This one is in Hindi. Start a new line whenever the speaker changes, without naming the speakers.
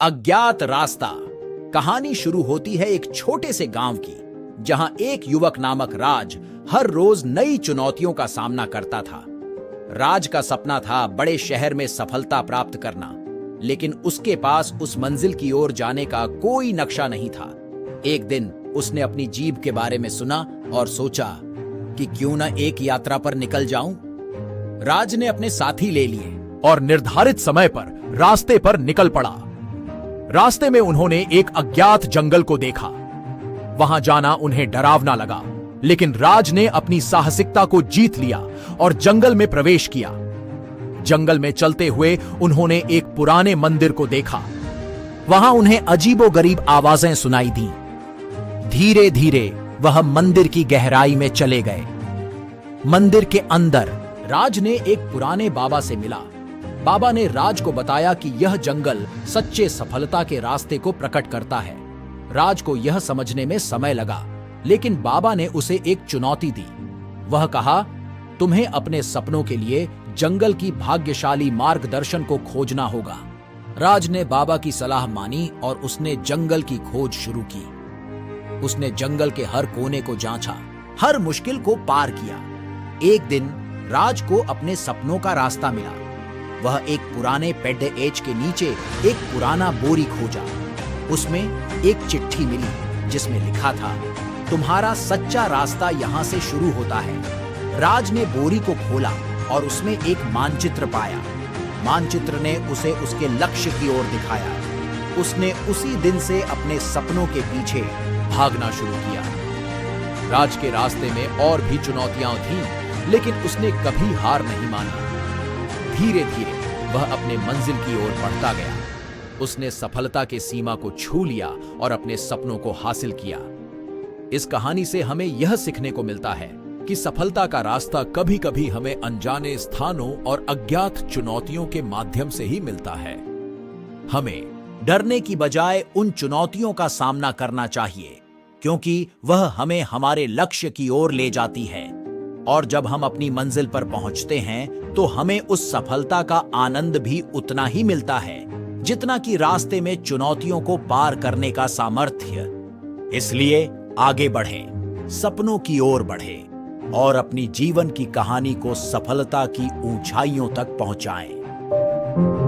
अज्ञात रास्ता। कहानी शुरू होती है एक छोटे से गांव की, जहां एक युवक नामक राज हर रोज नई चुनौतियों का सामना करता था। राज का सपना था बड़े शहर में सफलता प्राप्त करना, लेकिन उसके पास उस मंजिल की ओर जाने का कोई नक्शा नहीं था। एक दिन उसने अपनी जीभ के बारे में सुना और सोचा कि क्यों न एक यात्रा पर निकल जाऊं। राज ने अपने साथी ले लिए
और निर्धारित समय पर रास्ते पर निकल पड़ा। रास्ते में उन्होंने एक अज्ञात जंगल को देखा। वहां जाना उन्हें डरावना लगा, लेकिन राज ने अपनी साहसिकता को जीत लिया और जंगल में प्रवेश किया। जंगल में चलते हुए उन्होंने एक पुराने मंदिर को देखा। वहां उन्हें अजीबोगरीब आवाजें सुनाई दी। धीरे धीरे वह मंदिर की गहराई में चले गए। मंदिर के अंदर राज ने एक पुराने बाबा से मिला। बाबा ने राज को बताया कि यह जंगल सच्चे सफलता के रास्ते को प्रकट करता है। राज को यह समझने में समय लगा, लेकिन बाबा ने उसे एक चुनौती दी। वह कहा, तुम्हें अपने सपनों के लिए जंगल की भाग्यशाली मार्गदर्शन को खोजना होगा। राज ने बाबा की सलाह मानी और उसने जंगल की खोज शुरू की। उसने जंगल के हर कोने को जांचा, हर मुश्किल को पार किया। एक दिन राज को अपने सपनों का रास्ता मिला। वह एक पुराने पेड़ एज के नीचे एक पुराना बोरी खोजा। उसमें एक चिट्ठी मिली जिसमें लिखा था, तुम्हारा सच्चा रास्ता यहां से शुरू होता है। राज ने बोरी को खोला और उसमें एक मानचित्र पाया। मानचित्र ने उसे उसके लक्ष्य की ओर दिखाया। उसने उसी दिन से अपने सपनों के पीछे भागना शुरू किया। राज के रास्ते में और भी चुनौतियां थीं, लेकिन उसने कभी हार नहीं मानी। धीरे धीरे वह अपने मंजिल की ओर बढ़ता गया। उसने सफलता के सीमा को छू लिया और अपने सपनों को हासिल किया। इस कहानी से हमें यह सीखने को मिलता है कि सफलता का रास्ता कभी कभी हमें अनजाने स्थानों और अज्ञात चुनौतियों के माध्यम से ही मिलता है। हमें डरने की बजाय उन चुनौतियों का सामना करना चाहिए, क्योंकि वह हमें हमारे लक्ष्य की ओर ले जाती है। और जब हम अपनी मंजिल पर पहुंचते हैं तो हमें उस सफलता का आनंद भी उतना ही मिलता है जितना कि रास्ते में चुनौतियों को पार करने का सामर्थ्य। इसलिए आगे बढ़ें, सपनों की ओर बढ़ें और अपनी जीवन की कहानी को सफलता की ऊंचाइयों तक पहुंचाएं।